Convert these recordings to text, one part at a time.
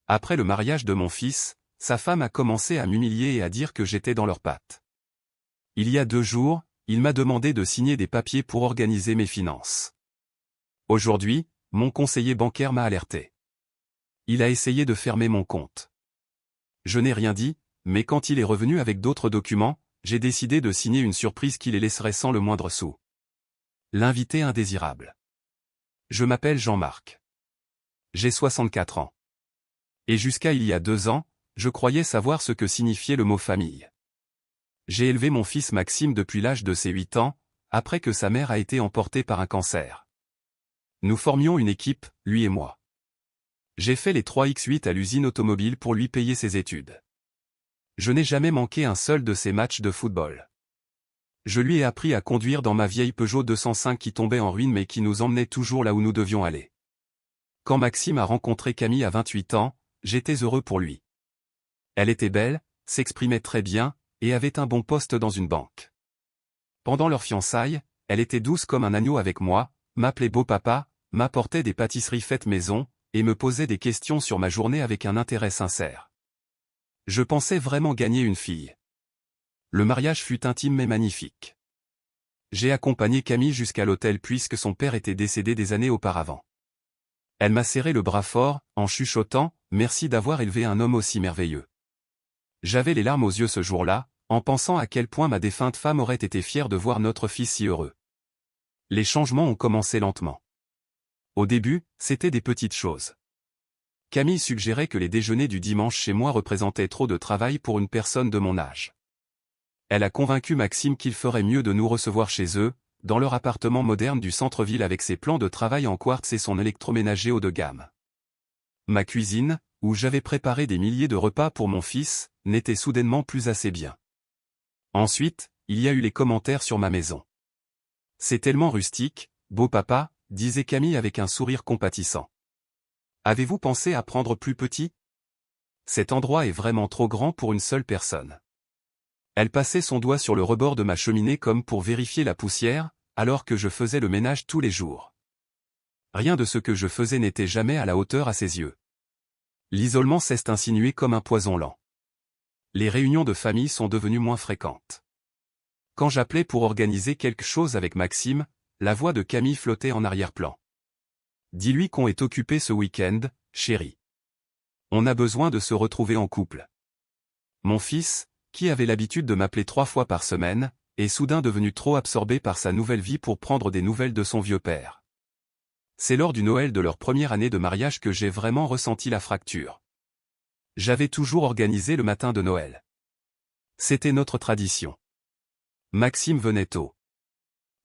Après le mariage de mon fils, sa femme a commencé à m'humilier et à dire que j'étais dans leurs pattes. Il y a 2 jours, il m'a demandé de signer des papiers pour organiser mes finances. Aujourd'hui, mon conseiller bancaire m'a alerté. Il a essayé de fermer mon compte. Je n'ai rien dit, mais quand il est revenu avec d'autres documents, j'ai décidé de signer une surprise qui les laisserait sans le moindre sou. L'invité indésirable. Je m'appelle Jean-Marc. J'ai 64 ans. Et jusqu'à il y a 2 ans, je croyais savoir ce que signifiait le mot famille. J'ai élevé mon fils Maxime depuis l'âge de ses 8 ans, après que sa mère a été emportée par un cancer. Nous formions une équipe, lui et moi. J'ai fait les 3x8 à l'usine automobile pour lui payer ses études. Je n'ai jamais manqué un seul de ses matchs de football. Je lui ai appris à conduire dans ma vieille Peugeot 205 qui tombait en ruine mais qui nous emmenait toujours là où nous devions aller. Quand Maxime a rencontré Camille à 28 ans, j'étais heureux pour lui. Elle était belle, s'exprimait très bien, et avait un bon poste dans une banque. Pendant leur fiançailles, elle était douce comme un agneau avec moi, m'appelait beau papa, m'apportait des pâtisseries faites maison, et me posait des questions sur ma journée avec un intérêt sincère. Je pensais vraiment gagner une fille. Le mariage fut intime mais magnifique. J'ai accompagné Camille jusqu'à l'hôtel puisque son père était décédé des années auparavant. Elle m'a serré le bras fort, en chuchotant « Merci d'avoir élevé un homme aussi merveilleux ». J'avais les larmes aux yeux ce jour-là, en pensant à quel point ma défunte femme aurait été fière de voir notre fils si heureux. Les changements ont commencé lentement. Au début, c'était des petites choses. Camille suggérait que les déjeuners du dimanche chez moi représentaient trop de travail pour une personne de mon âge. Elle a convaincu Maxime qu'il ferait mieux de nous recevoir chez eux, dans leur appartement moderne du centre-ville avec ses plans de travail en quartz et son électroménager haut de gamme. Ma cuisine, où j'avais préparé des milliers de repas pour mon fils, n'était soudainement plus assez bien. Ensuite, il y a eu les commentaires sur ma maison. C'est tellement rustique, beau papa, disait Camille avec un sourire compatissant. Avez-vous pensé à prendre plus petit? Cet endroit est vraiment trop grand pour une seule personne. Elle passait son doigt sur le rebord de ma cheminée comme pour vérifier la poussière, alors que je faisais le ménage tous les jours. Rien de ce que je faisais n'était jamais à la hauteur à ses yeux. L'isolement s'est insinué comme un poison lent. Les réunions de famille sont devenues moins fréquentes. Quand j'appelais pour organiser quelque chose avec Maxime, la voix de Camille flottait en arrière-plan. Dis-lui qu'on est occupé ce week-end, chérie. On a besoin de se retrouver en couple. Mon fils, qui avait l'habitude de m'appeler 3 fois par semaine, est soudain devenu trop absorbé par sa nouvelle vie pour prendre des nouvelles de son vieux père. C'est lors du Noël de leur première année de mariage que j'ai vraiment ressenti la fracture. J'avais toujours organisé le matin de Noël. C'était notre tradition. Maxime venait tôt.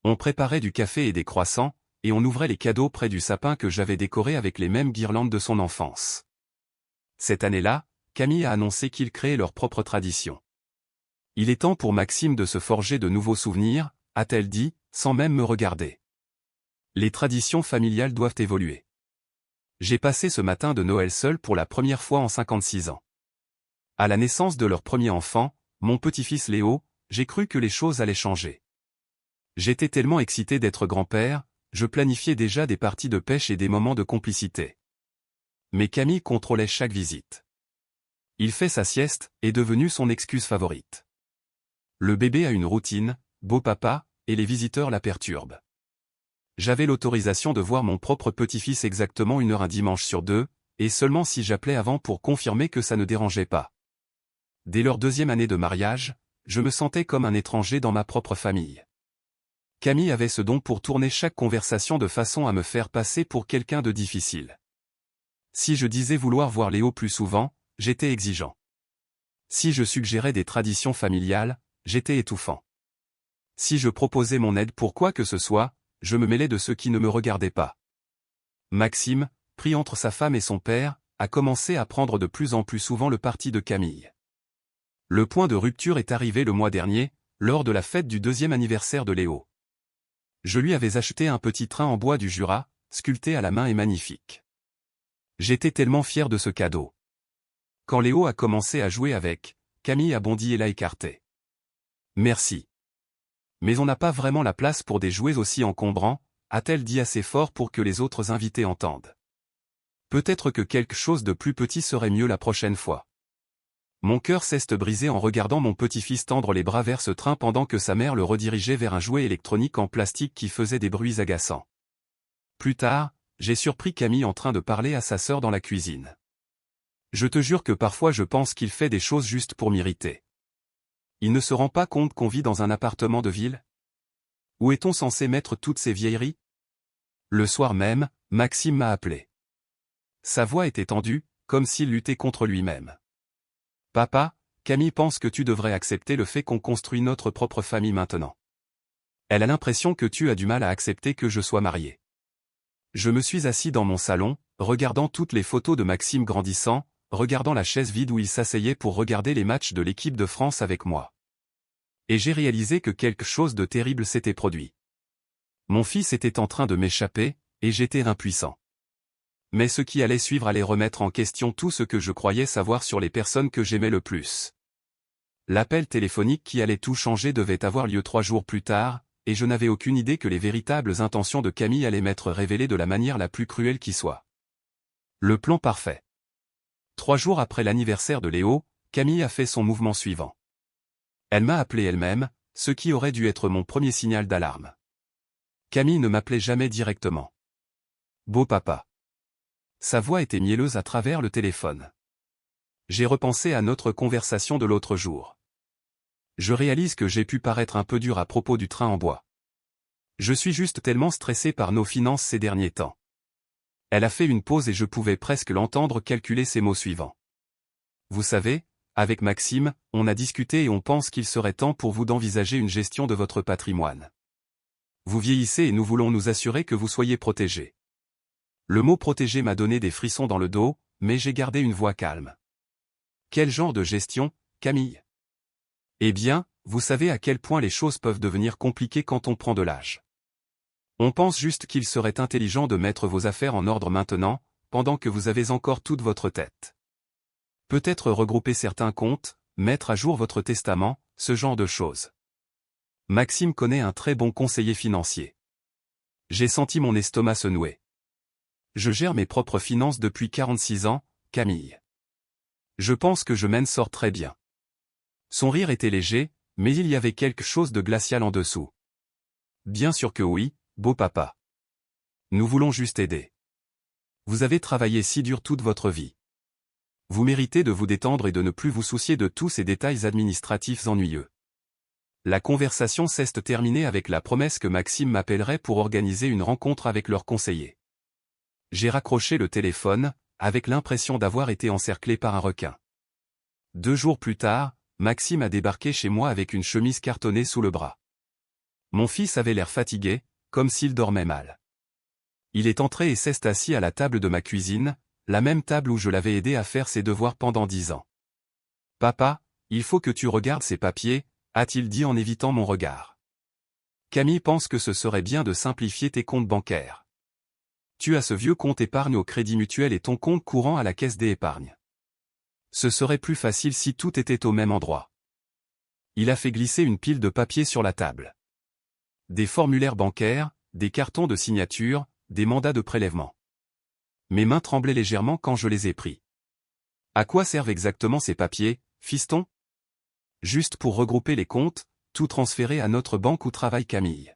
On préparait du café et des croissants, et on ouvrait les cadeaux près du sapin que j'avais décoré avec les mêmes guirlandes de son enfance. Cette année-là, Camille a annoncé qu'ils créaient leur propre tradition. Il est temps pour Maxime de se forger de nouveaux souvenirs, a-t-elle dit, sans même me regarder. Les traditions familiales doivent évoluer. J'ai passé ce matin de Noël seul pour la première fois en 56 ans. À la naissance de leur premier enfant, mon petit-fils Léo, j'ai cru que les choses allaient changer. J'étais tellement excité d'être grand-père, je planifiais déjà des parties de pêche et des moments de complicité. Mais Camille contrôlait chaque visite. Il fait sa sieste, est devenu son excuse favorite. Le bébé a une routine, beau papa, et les visiteurs la perturbent. J'avais l'autorisation de voir mon propre petit-fils exactement 1 heure un dimanche sur 2, et seulement si j'appelais avant pour confirmer que ça ne dérangeait pas. Dès leur 2e année de mariage, je me sentais comme un étranger dans ma propre famille. Camille avait ce don pour tourner chaque conversation de façon à me faire passer pour quelqu'un de difficile. Si je disais vouloir voir Léo plus souvent, j'étais exigeant. Si je suggérais des traditions familiales, j'étais étouffant. Si je proposais mon aide pour quoi que ce soit, je me mêlais de ceux qui ne me regardaient pas. Maxime, pris entre sa femme et son père, a commencé à prendre de plus en plus souvent le parti de Camille. Le point de rupture est arrivé le mois dernier, lors de la fête du 2e anniversaire de Léo. Je lui avais acheté un petit train en bois du Jura, sculpté à la main et magnifique. J'étais tellement fier de ce cadeau. Quand Léo a commencé à jouer avec, Camille a bondi et l'a écarté. Merci. Mais on n'a pas vraiment la place pour des jouets aussi encombrants, a-t-elle dit assez fort pour que les autres invités entendent. Peut-être que quelque chose de plus petit serait mieux la prochaine fois. Mon cœur s'est brisé en regardant mon petit-fils tendre les bras vers ce train pendant que sa mère le redirigeait vers un jouet électronique en plastique qui faisait des bruits agaçants. Plus tard, j'ai surpris Camille en train de parler à sa sœur dans la cuisine. Je te jure que parfois je pense qu'il fait des choses juste pour m'irriter. Il ne se rend pas compte qu'on vit dans un appartement de ville? Où est-on censé mettre toutes ces vieilleries? Le soir même, Maxime m'a appelé. Sa voix était tendue, comme s'il luttait contre lui-même. Papa, Camille pense que tu devrais accepter le fait qu'on construit notre propre famille maintenant. Elle a l'impression que tu as du mal à accepter que je sois marié. Je me suis assis dans mon salon, regardant toutes les photos de Maxime grandissant, regardant la chaise vide où il s'asseyait pour regarder les matchs de l'équipe de France avec moi. Et j'ai réalisé que quelque chose de terrible s'était produit. Mon fils était en train de m'échapper, et j'étais impuissant. Mais ce qui allait suivre allait remettre en question tout ce que je croyais savoir sur les personnes que j'aimais le plus. L'appel téléphonique qui allait tout changer devait avoir lieu 3 jours plus tard, et je n'avais aucune idée que les véritables intentions de Camille allaient m'être révélées de la manière la plus cruelle qui soit. Le plan parfait. 3 jours après l'anniversaire de Léo, Camille a fait son mouvement suivant. Elle m'a appelé elle-même, ce qui aurait dû être mon premier signal d'alarme. Camille ne m'appelait jamais directement. Beau papa. Sa voix était mielleuse à travers le téléphone. J'ai repensé à notre conversation de l'autre jour. Je réalise que j'ai pu paraître un peu dur à propos du train en bois. Je suis juste tellement stressé par nos finances ces derniers temps. Elle a fait une pause et je pouvais presque l'entendre calculer ces mots suivants. Vous savez, avec Maxime, on a discuté et on pense qu'il serait temps pour vous d'envisager une gestion de votre patrimoine. Vous vieillissez et nous voulons nous assurer que vous soyez protégé. Le mot protégé m'a donné des frissons dans le dos, mais j'ai gardé une voix calme. Quel genre de gestion, Camille? Eh bien, vous savez à quel point les choses peuvent devenir compliquées quand on prend de l'âge. On pense juste qu'il serait intelligent de mettre vos affaires en ordre maintenant, pendant que vous avez encore toute votre tête. Peut-être regrouper certains comptes, mettre à jour votre testament, ce genre de choses. Maxime connaît un très bon conseiller financier. J'ai senti mon estomac se nouer. Je gère mes propres finances depuis 46 ans, Camille. Je pense que je m'en sors très bien. Son rire était léger, mais il y avait quelque chose de glacial en dessous. Bien sûr que oui, beau papa. Nous voulons juste aider. Vous avez travaillé si dur toute votre vie. Vous méritez de vous détendre et de ne plus vous soucier de tous ces détails administratifs ennuyeux. La conversation s'est terminée avec la promesse que Maxime m'appellerait pour organiser une rencontre avec leur conseiller. J'ai raccroché le téléphone, avec l'impression d'avoir été encerclé par un requin. 2 jours plus tard, Maxime a débarqué chez moi avec une chemise cartonnée sous le bras. Mon fils avait l'air fatigué, comme s'il dormait mal. Il est entré et s'est assis à la table de ma cuisine, la même table où je l'avais aidé à faire ses devoirs pendant 10 ans. « Papa, il faut que tu regardes ces papiers », a-t-il dit en évitant mon regard. Camille pense que ce serait bien de simplifier tes comptes bancaires. Tu as ce vieux compte épargne au Crédit Mutuel et ton compte courant à la Caisse des épargnes. Ce serait plus facile si tout était au même endroit. Il a fait glisser une pile de papiers sur la table. Des formulaires bancaires, des cartons de signature, des mandats de prélèvement. Mes mains tremblaient légèrement quand je les ai pris. À quoi servent exactement ces papiers, fiston? Juste pour regrouper les comptes, tout transférer à notre banque où travaille Camille.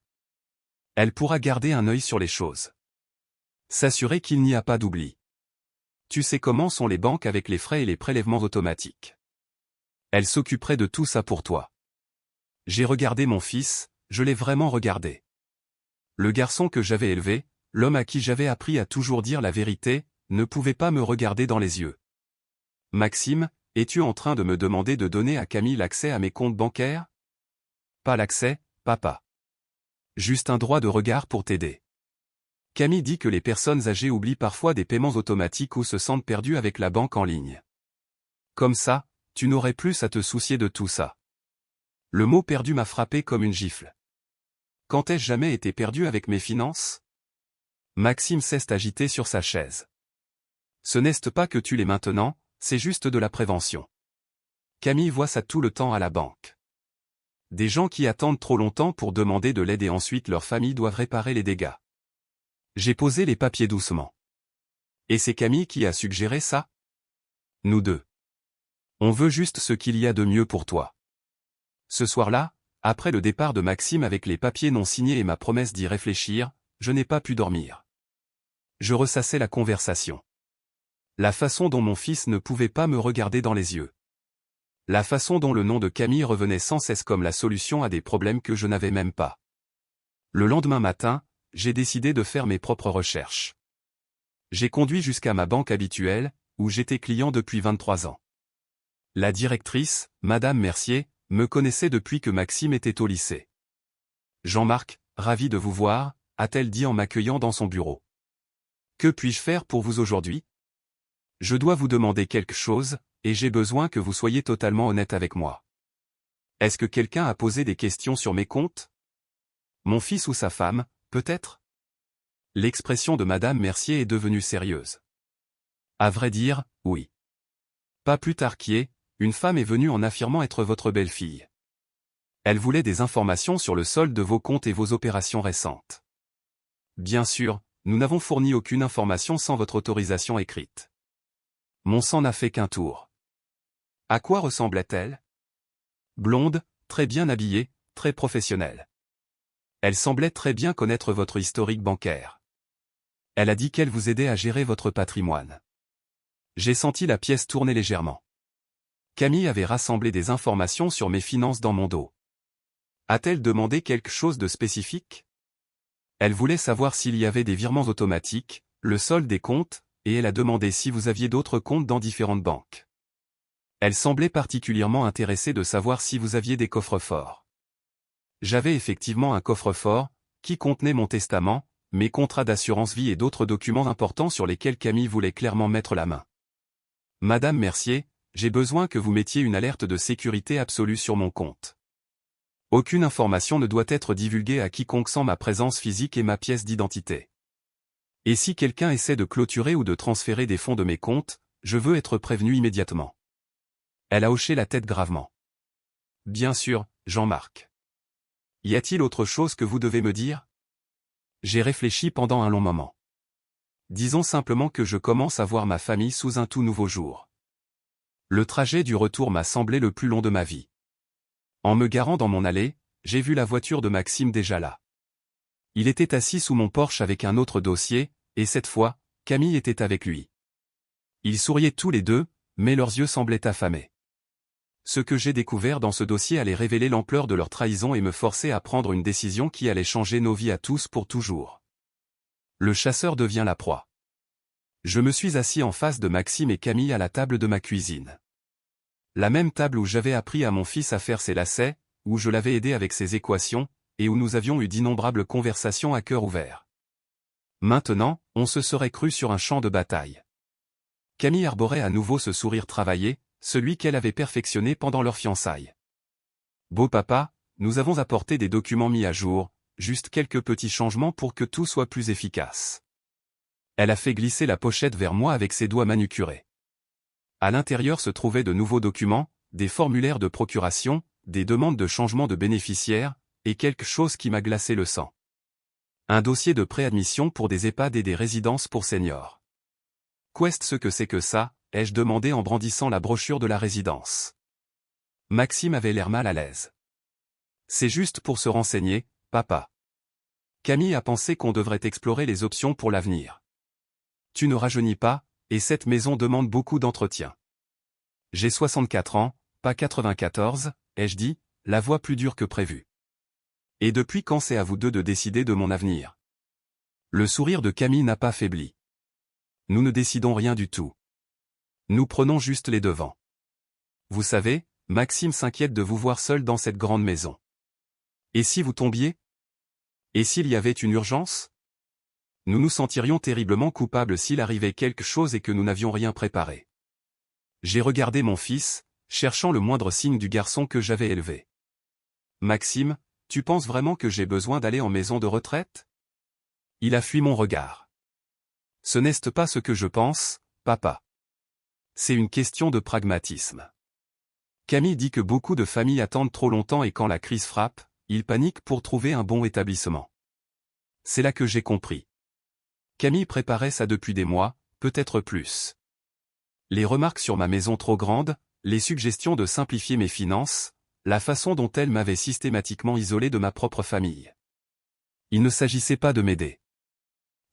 Elle pourra garder un œil sur les choses. S'assurer qu'il n'y a pas d'oubli. Tu sais comment sont les banques avec les frais et les prélèvements automatiques. Elle s'occuperait de tout ça pour toi. J'ai regardé mon fils, je l'ai vraiment regardé. Le garçon que j'avais élevé, l'homme à qui j'avais appris à toujours dire la vérité, ne pouvait pas me regarder dans les yeux. Maxime, es-tu en train de me demander de donner à Camille l'accès à mes comptes bancaires? Pas l'accès, papa. Juste un droit de regard pour t'aider. Camille dit que les personnes âgées oublient parfois des paiements automatiques ou se sentent perdues avec la banque en ligne. Comme ça, tu n'aurais plus à te soucier de tout ça. Le mot perdu m'a frappé comme une gifle. Quand ai-je jamais été perdu avec mes finances? Maxime s'est agité sur sa chaise. Ce n'est pas que tu l'es maintenant, c'est juste de la prévention. Camille voit ça tout le temps à la banque. Des gens qui attendent trop longtemps pour demander de l'aide et ensuite leur famille doivent réparer les dégâts. J'ai posé les papiers doucement. Et c'est Camille qui a suggéré ça? Nous deux. On veut juste ce qu'il y a de mieux pour toi. Ce soir-là, après le départ de Maxime avec les papiers non signés et ma promesse d'y réfléchir, je n'ai pas pu dormir. Je ressassais la conversation. La façon dont mon fils ne pouvait pas me regarder dans les yeux. La façon dont le nom de Camille revenait sans cesse comme la solution à des problèmes que je n'avais même pas. Le lendemain matin, j'ai décidé de faire mes propres recherches. J'ai conduit jusqu'à ma banque habituelle, où j'étais client depuis 23 ans. La directrice, Madame Mercier, me connaissait depuis que Maxime était au lycée. Jean-Marc, ravi de vous voir, a-t-elle dit en m'accueillant dans son bureau. Que puis-je faire pour vous aujourd'hui? Je dois vous demander quelque chose, et j'ai besoin que vous soyez totalement honnête avec moi. Est-ce que quelqu'un a posé des questions sur mes comptes? Mon fils ou sa femme, peut-être? L'expression de Madame Mercier est devenue sérieuse. À vrai dire, oui. Pas plus tard qu'hier, une femme est venue en affirmant être votre belle-fille. Elle voulait des informations sur le solde de vos comptes et vos opérations récentes. Bien sûr, nous n'avons fourni aucune information sans votre autorisation écrite. Mon sang n'a fait qu'un tour. À quoi ressemblait-elle? Blonde, très bien habillée, très professionnelle. Elle semblait très bien connaître votre historique bancaire. Elle a dit qu'elle vous aidait à gérer votre patrimoine. J'ai senti la pièce tourner légèrement. Camille avait rassemblé des informations sur mes finances dans mon dos. A-t-elle demandé quelque chose de spécifique? Elle voulait savoir s'il y avait des virements automatiques, le solde des comptes, et elle a demandé si vous aviez d'autres comptes dans différentes banques. Elle semblait particulièrement intéressée de savoir si vous aviez des coffres-forts. J'avais effectivement un coffre-fort, qui contenait mon testament, mes contrats d'assurance vie et d'autres documents importants sur lesquels Camille voulait clairement mettre la main. Madame Mercier, j'ai besoin que vous mettiez une alerte de sécurité absolue sur mon compte. Aucune information ne doit être divulguée à quiconque sans ma présence physique et ma pièce d'identité. Et si quelqu'un essaie de clôturer ou de transférer des fonds de mes comptes, je veux être prévenu immédiatement. Elle a hoché la tête gravement. Bien sûr, Jean-Marc. Y a-t-il autre chose que vous devez me dire? J'ai réfléchi pendant un long moment. Disons simplement que je commence à voir ma famille sous un tout nouveau jour. Le trajet du retour m'a semblé le plus long de ma vie. En me garant dans mon allée, j'ai vu la voiture de Maxime déjà là. Il était assis sous mon porche avec un autre dossier, et cette fois, Camille était avec lui. Ils souriaient tous les deux, mais leurs yeux semblaient affamés. Ce que j'ai découvert dans ce dossier allait révéler l'ampleur de leur trahison et me forcer à prendre une décision qui allait changer nos vies à tous pour toujours. Le chasseur devient la proie. Je me suis assis en face de Maxime et Camille à la table de ma cuisine. La même table où j'avais appris à mon fils à faire ses lacets, où je l'avais aidé avec ses équations, et où nous avions eu d'innombrables conversations à cœur ouvert. Maintenant, on se serait cru sur un champ de bataille. Camille arborait à nouveau ce sourire travaillé, celui qu'elle avait perfectionné pendant leur fiançailles. Beau papa, nous avons apporté des documents mis à jour, juste quelques petits changements pour que tout soit plus efficace. Elle a fait glisser la pochette vers moi avec ses doigts manucurés. À l'intérieur se trouvaient de nouveaux documents, des formulaires de procuration, des demandes de changement de bénéficiaire, et quelque chose qui m'a glacé le sang. Un dossier de préadmission pour des EHPAD et des résidences pour seniors. Qu'est-ce que c'est que ça? Ai-je demandé en brandissant la brochure de la résidence. Maxime avait l'air mal à l'aise. C'est juste pour se renseigner, papa. Camille a pensé qu'on devrait explorer les options pour l'avenir. Tu ne rajeunis pas, et cette maison demande beaucoup d'entretien. J'ai 64 ans, pas 94, ai-je dit, la voix plus dure que prévu. Et depuis quand c'est à vous deux de décider de mon avenir? Le sourire de Camille n'a pas faibli. Nous ne décidons rien du tout. Nous prenons juste les devants. Vous savez, Maxime s'inquiète de vous voir seul dans cette grande maison. Et si vous tombiez? Et s'il y avait une urgence? Nous nous sentirions terriblement coupables s'il arrivait quelque chose et que nous n'avions rien préparé. J'ai regardé mon fils, cherchant le moindre signe du garçon que j'avais élevé. Maxime, tu penses vraiment que j'ai besoin d'aller en maison de retraite? Il a fui mon regard. Ce n'est pas ce que je pense, papa. C'est une question de pragmatisme. Camille dit que beaucoup de familles attendent trop longtemps et quand la crise frappe, ils paniquent pour trouver un bon établissement. C'est là que j'ai compris. Camille préparait ça depuis des mois, peut-être plus. Les remarques sur ma maison trop grande, les suggestions de simplifier mes finances, la façon dont elle m'avait systématiquement isolé de ma propre famille. Il ne s'agissait pas de m'aider.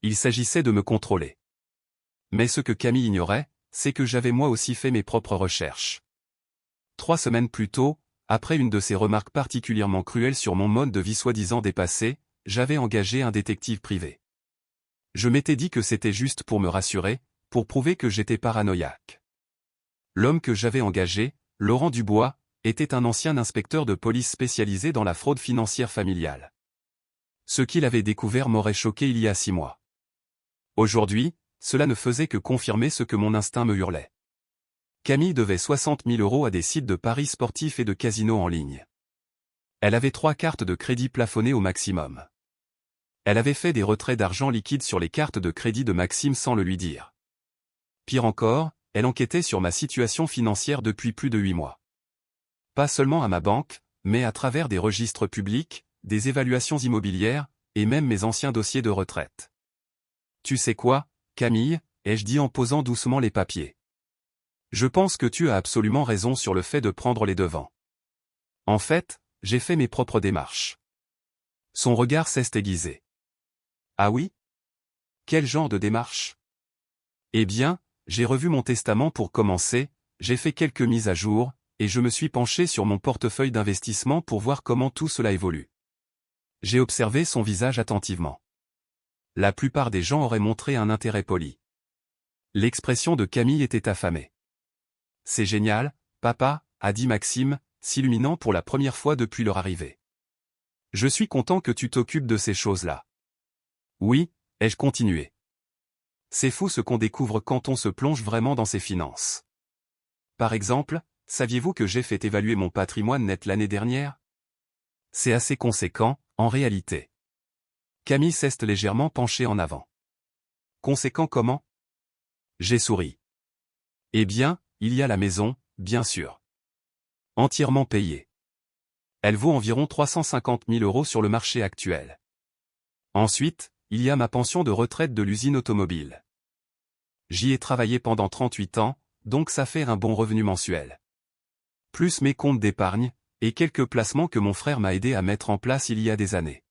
Il s'agissait de me contrôler. Mais ce que Camille ignorait, c'est que j'avais moi aussi fait mes propres recherches. 3 semaines plus tôt, après une de ces remarques particulièrement cruelles sur mon mode de vie soi-disant dépassé, j'avais engagé un détective privé. Je m'étais dit que c'était juste pour me rassurer, pour prouver que j'étais paranoïaque. L'homme que j'avais engagé, Laurent Dubois, était un ancien inspecteur de police spécialisé dans la fraude financière familiale. Ce qu'il avait découvert m'aurait choqué il y a 6 mois. Aujourd'hui, cela ne faisait que confirmer ce que mon instinct me hurlait. Camille devait 60 000 € à des sites de paris sportifs et de casinos en ligne. Elle avait 3 cartes de crédit plafonnées au maximum. Elle avait fait des retraits d'argent liquide sur les cartes de crédit de Maxime sans le lui dire. Pire encore, elle enquêtait sur ma situation financière depuis plus de 8 mois. Pas seulement à ma banque, mais à travers des registres publics, des évaluations immobilières, et même mes anciens dossiers de retraite. Tu sais quoi, Camille, ai-je dit en posant doucement les papiers. Je pense que tu as absolument raison sur le fait de prendre les devants. En fait, j'ai fait mes propres démarches. Son regard s'est aiguisé. Ah oui? Quel genre de démarche? Eh bien, j'ai revu mon testament pour commencer, j'ai fait quelques mises à jour, et je me suis penché sur mon portefeuille d'investissement pour voir comment tout cela évolue. J'ai observé son visage attentivement. La plupart des gens auraient montré un intérêt poli. L'expression de Camille était affamée. C'est génial, papa, a dit Maxime, s'illuminant pour la première fois depuis leur arrivée. Je suis content que tu t'occupes de ces choses-là. Oui, ai-je continué. C'est fou ce qu'on découvre quand on se plonge vraiment dans ses finances. Par exemple, saviez-vous que j'ai fait évaluer mon patrimoine net l'année dernière? C'est assez conséquent, en réalité. Camille s'est légèrement penchée en avant. Conséquent comment? J'ai souri. Eh bien, il y a la maison, bien sûr. Entièrement payée. Elle vaut environ 350 000 € sur le marché actuel. Ensuite, il y a ma pension de retraite de l'usine automobile. J'y ai travaillé pendant 38 ans, donc ça fait un bon revenu mensuel. Plus mes comptes d'épargne, et quelques placements que mon frère m'a aidé à mettre en place il y a des années.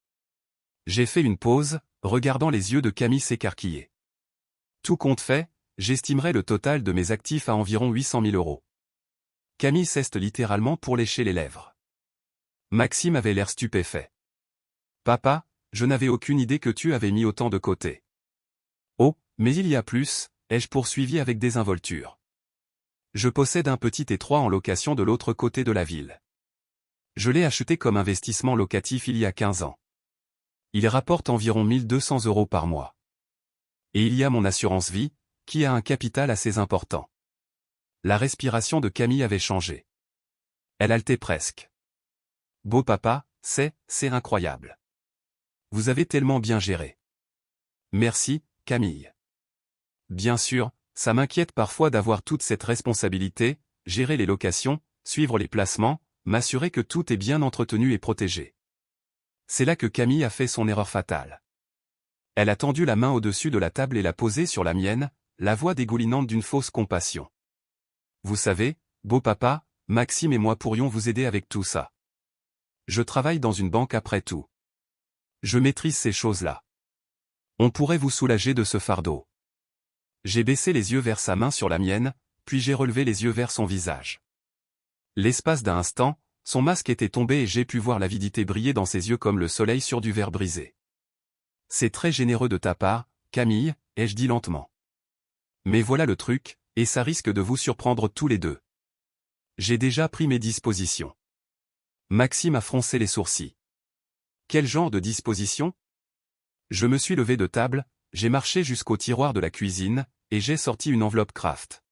J'ai fait une pause, regardant les yeux de Camille s'écarquiller. Tout compte fait, j'estimerais le total de mes actifs à environ 800 000 €. Camille s'est littéralement pour lécher les lèvres. Maxime avait l'air stupéfait. Papa, je n'avais aucune idée que tu avais mis autant de côté. Oh, mais il y a plus, ai-je poursuivi avec désinvolture. Je possède un petit étroit en location de l'autre côté de la ville. Je l'ai acheté comme investissement locatif il y a 15 ans. Il rapporte environ 1 200 € par mois. Et il y a mon assurance vie, qui a un capital assez important. La respiration de Camille avait changé. Elle haletait presque. Beau papa, c'est incroyable. Vous avez tellement bien géré. Merci, Camille. Bien sûr, ça m'inquiète parfois d'avoir toute cette responsabilité, gérer les locations, suivre les placements, m'assurer que tout est bien entretenu et protégé. C'est là que Camille a fait son erreur fatale. Elle a tendu la main au-dessus de la table et l'a posée sur la mienne, la voix dégoulinante d'une fausse compassion. Vous savez, beau papa, Maxime et moi pourrions vous aider avec tout ça. Je travaille dans une banque après tout. Je maîtrise ces choses-là. On pourrait vous soulager de ce fardeau. J'ai baissé les yeux vers sa main sur la mienne, puis j'ai relevé les yeux vers son visage. L'espace d'un instant, son masque était tombé et j'ai pu voir l'avidité briller dans ses yeux comme le soleil sur du verre brisé. C'est très généreux de ta part, Camille, ai-je dit lentement. Mais voilà le truc, et ça risque de vous surprendre tous les deux. J'ai déjà pris mes dispositions. Maxime a froncé les sourcils. Quel genre de dispositions? Je me suis levé de table, j'ai marché jusqu'au tiroir de la cuisine, et j'ai sorti une enveloppe Kraft.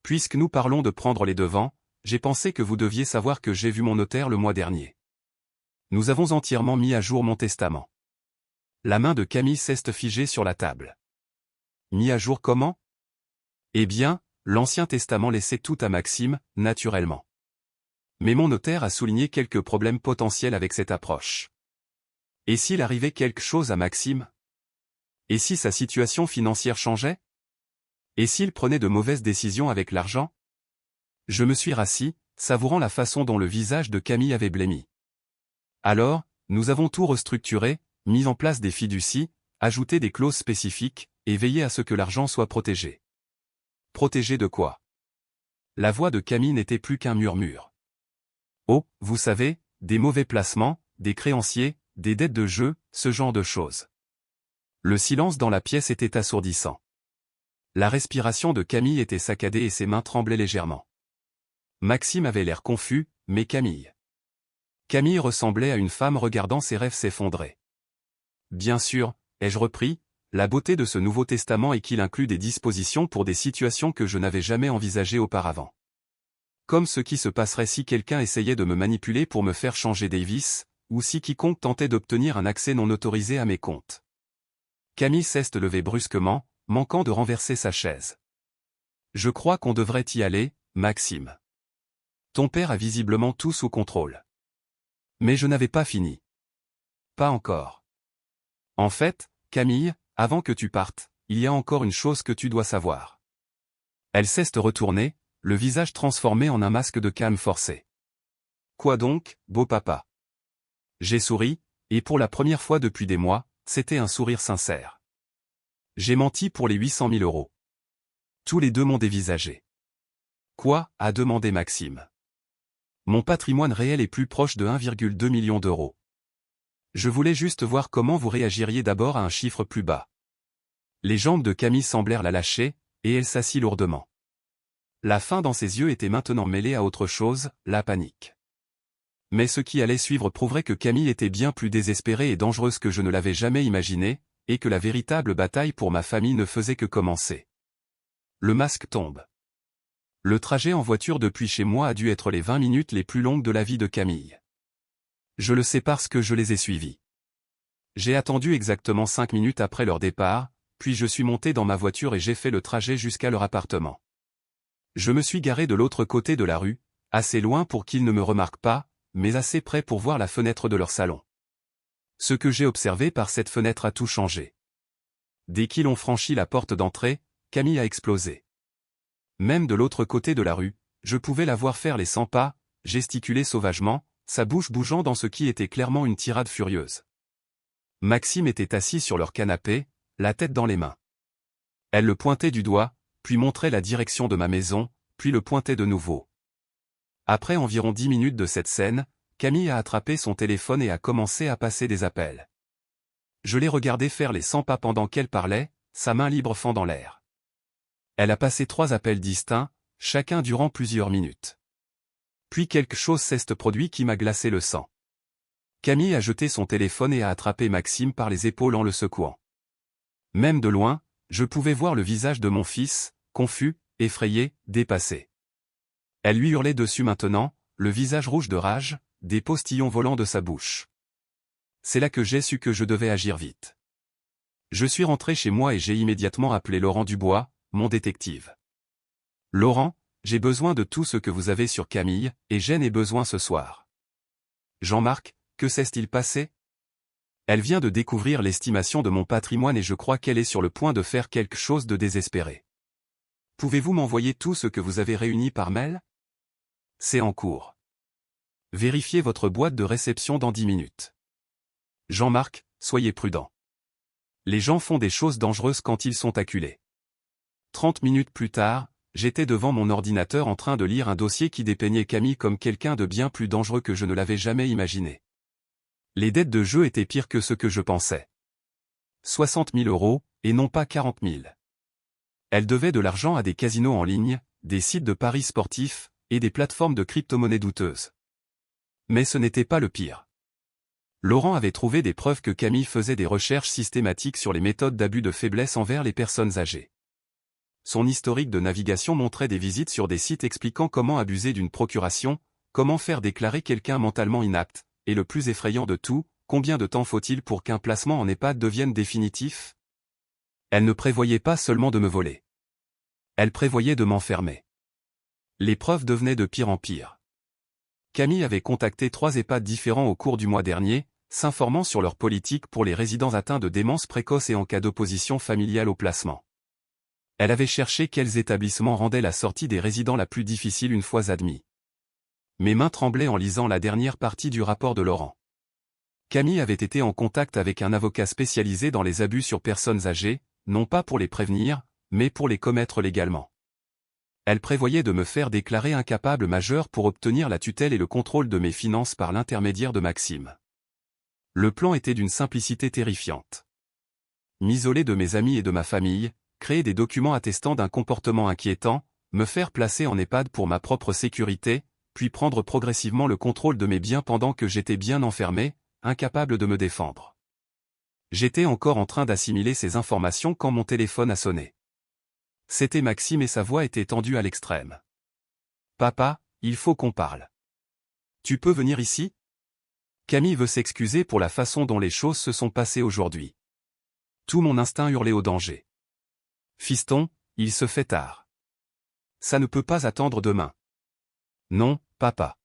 Puisque nous parlons de prendre les devants, j'ai pensé que vous deviez savoir que j'ai vu mon notaire le mois dernier. Nous avons entièrement mis à jour mon testament. La main de Camille s'est figée sur la table. Mis à jour comment? Eh bien, l'Ancien Testament laissait tout à Maxime, naturellement. Mais mon notaire a souligné quelques problèmes potentiels avec cette approche. Et s'il arrivait quelque chose à Maxime? Et si sa situation financière changeait? Et s'il prenait de mauvaises décisions avec l'argent? Je me suis rassis, savourant la façon dont le visage de Camille avait blêmi. Alors, nous avons tout restructuré, mis en place des fiducies, ajouté des clauses spécifiques, et veillé à ce que l'argent soit protégé. Protégé de quoi? La voix de Camille n'était plus qu'un murmure. Oh, vous savez, des mauvais placements, des créanciers, des dettes de jeu, ce genre de choses. Le silence dans la pièce était assourdissant. La respiration de Camille était saccadée et ses mains tremblaient légèrement. Maxime avait l'air confus, mais Camille. Camille ressemblait à une femme regardant ses rêves s'effondrer. Bien sûr, ai-je repris, la beauté de ce Nouveau Testament est qu'il inclut des dispositions pour des situations que je n'avais jamais envisagées auparavant. Comme ce qui se passerait si quelqu'un essayait de me manipuler pour me faire changer Davis, ou si quiconque tentait d'obtenir un accès non autorisé à mes comptes. Camille s'est levée brusquement, manquant de renverser sa chaise. Je crois qu'on devrait y aller, Maxime. Ton père a visiblement tout sous contrôle. Mais je n'avais pas fini. Pas encore. En fait, Camille, avant que tu partes, il y a encore une chose que tu dois savoir. Elle s'est retournée, le visage transformé en un masque de calme forcé. Quoi donc, beau papa? J'ai souri, et pour la première fois depuis des mois, c'était un sourire sincère. J'ai menti pour les 800 000 euros. Tous les deux m'ont dévisagé. Quoi? A demandé Maxime. Mon patrimoine réel est plus proche de 1,2 million d'euros. Je voulais juste voir comment vous réagiriez d'abord à un chiffre plus bas. Les jambes de Camille semblèrent la lâcher, et elle s'assit lourdement. La faim dans ses yeux était maintenant mêlée à autre chose, la panique. Mais ce qui allait suivre prouverait que Camille était bien plus désespérée et dangereuse que je ne l'avais jamais imaginé, et que la véritable bataille pour ma famille ne faisait que commencer. Le masque tombe. Le trajet en voiture depuis chez moi a dû être les 20 minutes les plus longues de la vie de Camille. Je le sais parce que je les ai suivis. J'ai attendu exactement 5 minutes après leur départ, puis je suis monté dans ma voiture et j'ai fait le trajet jusqu'à leur appartement. Je me suis garé de l'autre côté de la rue, assez loin pour qu'ils ne me remarquent pas, mais assez près pour voir la fenêtre de leur salon. Ce que j'ai observé par cette fenêtre a tout changé. Dès qu'ils ont franchi la porte d'entrée, Camille a explosé. Même de l'autre côté de la rue, je pouvais la voir faire les 100 pas, gesticuler sauvagement, sa bouche bougeant dans ce qui était clairement une tirade furieuse. Maxime était assis sur leur canapé, la tête dans les mains. Elle le pointait du doigt, puis montrait la direction de ma maison, puis le pointait de nouveau. Après environ 10 minutes de cette scène, Camille a attrapé son téléphone et a commencé à passer des appels. Je l'ai regardée faire les 100 pas pendant qu'elle parlait, sa main libre fendant l'air. Elle a passé 3 appels distincts, chacun durant plusieurs minutes. Puis quelque chose s'est produit qui m'a glacé le sang. Camille a jeté son téléphone et a attrapé Maxime par les épaules en le secouant. Même de loin, je pouvais voir le visage de mon fils, confus, effrayé, dépassé. Elle lui hurlait dessus maintenant, le visage rouge de rage, des postillons volant de sa bouche. C'est là que j'ai su que je devais agir vite. Je suis rentré chez moi et j'ai immédiatement appelé Laurent Dubois, mon détective. Laurent, j'ai besoin de tout ce que vous avez sur Camille, et j'en ai besoin ce soir. Jean-Marc, que s'est-il passé? Elle vient de découvrir l'estimation de mon patrimoine et je crois qu'elle est sur le point de faire quelque chose de désespéré. Pouvez-vous m'envoyer tout ce que vous avez réuni par mail? C'est en cours. Vérifiez votre boîte de réception dans 10 minutes. Jean-Marc, soyez prudent. Les gens font des choses dangereuses quand ils sont acculés. 30 minutes plus tard, j'étais devant mon ordinateur en train de lire un dossier qui dépeignait Camille comme quelqu'un de bien plus dangereux que je ne l'avais jamais imaginé. Les dettes de jeu étaient pires que ce que je pensais. 60 000 euros, et non pas 40 000. Elle devait de l'argent à des casinos en ligne, des sites de paris sportifs, et des plateformes de crypto-monnaies douteuses. Mais ce n'était pas le pire. Laurent avait trouvé des preuves que Camille faisait des recherches systématiques sur les méthodes d'abus de faiblesse envers les personnes âgées. Son historique de navigation montrait des visites sur des sites expliquant comment abuser d'une procuration, comment faire déclarer quelqu'un mentalement inapte, et le plus effrayant de tout, combien de temps faut-il pour qu'un placement en EHPAD devienne définitif? Elle ne prévoyait pas seulement de me voler. Elle prévoyait de m'enfermer. Les preuves devenaient de pire en pire. Camille avait contacté 3 EHPAD différents au cours du mois dernier, s'informant sur leur politique pour les résidents atteints de démence précoce et en cas d'opposition familiale au placement. Elle avait cherché quels établissements rendaient la sortie des résidents la plus difficile une fois admis. Mes mains tremblaient en lisant la dernière partie du rapport de Laurent. Camille avait été en contact avec un avocat spécialisé dans les abus sur personnes âgées, non pas pour les prévenir, mais pour les commettre légalement. Elle prévoyait de me faire déclarer incapable majeur pour obtenir la tutelle et le contrôle de mes finances par l'intermédiaire de Maxime. Le plan était d'une simplicité terrifiante. M'isoler de mes amis et de ma famille, créer des documents attestant d'un comportement inquiétant, me faire placer en EHPAD pour ma propre sécurité, puis prendre progressivement le contrôle de mes biens pendant que j'étais bien enfermé, incapable de me défendre. J'étais encore en train d'assimiler ces informations quand mon téléphone a sonné. C'était Maxime et sa voix était tendue à l'extrême. « Papa, il faut qu'on parle. Tu peux venir ici ? Camille veut s'excuser pour la façon dont les choses se sont passées aujourd'hui. » Tout mon instinct hurlait au danger. « Fiston, il se fait tard. Ça ne peut pas attendre demain. » « Non, papa. »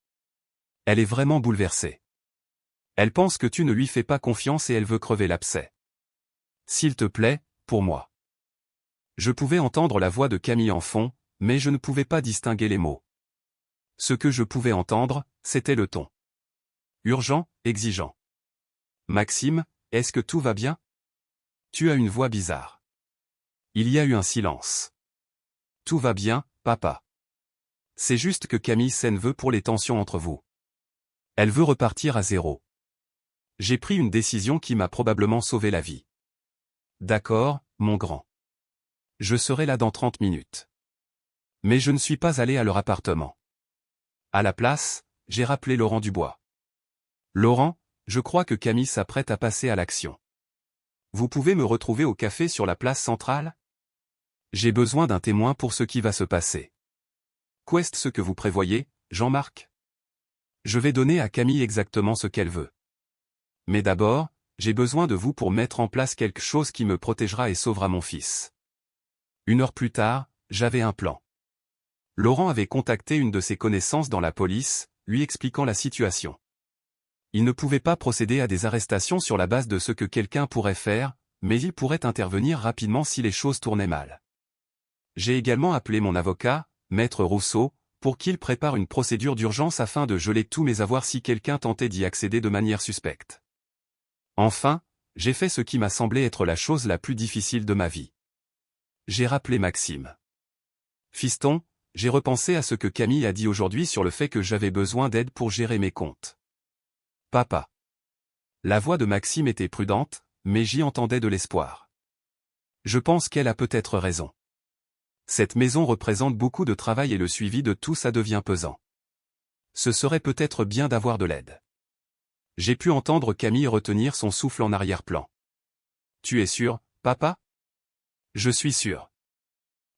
Elle est vraiment bouleversée. Elle pense que tu ne lui fais pas confiance et elle veut crever l'abcès. « S'il te plaît, pour moi. » Je pouvais entendre la voix de Camille en fond, mais je ne pouvais pas distinguer les mots. Ce que je pouvais entendre, c'était le ton. Urgent, exigeant. « Maxime, est-ce que tout va bien ? Tu as une voix bizarre. » Il y a eu un silence. « Tout va bien, papa. C'est juste que Camille s'en veut pour les tensions entre vous. Elle veut repartir à zéro. J'ai pris une décision qui m'a probablement sauvé la vie. » D'accord, mon grand. Je serai là dans 30 minutes. Mais je ne suis pas allé à leur appartement. À la place, j'ai rappelé Laurent Dubois. Laurent, je crois que Camille s'apprête à passer à l'action. Vous pouvez me retrouver au café sur la place centrale ? J'ai besoin d'un témoin pour ce qui va se passer. Qu'est ce que vous prévoyez, Jean-Marc ? Je vais donner à Camille exactement ce qu'elle veut. Mais d'abord, j'ai besoin de vous pour mettre en place quelque chose qui me protégera et sauvera mon fils. 1 heure plus tard, j'avais un plan. Laurent avait contacté une de ses connaissances dans la police, lui expliquant la situation. Il ne pouvait pas procéder à des arrestations sur la base de ce que quelqu'un pourrait faire, mais il pourrait intervenir rapidement si les choses tournaient mal. J'ai également appelé mon avocat, Maître Rousseau, pour qu'il prépare une procédure d'urgence afin de geler tous mes avoirs si quelqu'un tentait d'y accéder de manière suspecte. Enfin, j'ai fait ce qui m'a semblé être la chose la plus difficile de ma vie. J'ai rappelé Maxime. Fiston, j'ai repensé à ce que Camille a dit aujourd'hui sur le fait que j'avais besoin d'aide pour gérer mes comptes. Papa. La voix de Maxime était prudente, mais j'y entendais de l'espoir. Je pense qu'elle a peut-être raison. Cette maison représente beaucoup de travail et le suivi de tout ça devient pesant. Ce serait peut-être bien d'avoir de l'aide. J'ai pu entendre Camille retenir son souffle en arrière-plan. Tu es sûr, papa ? Je suis sûr.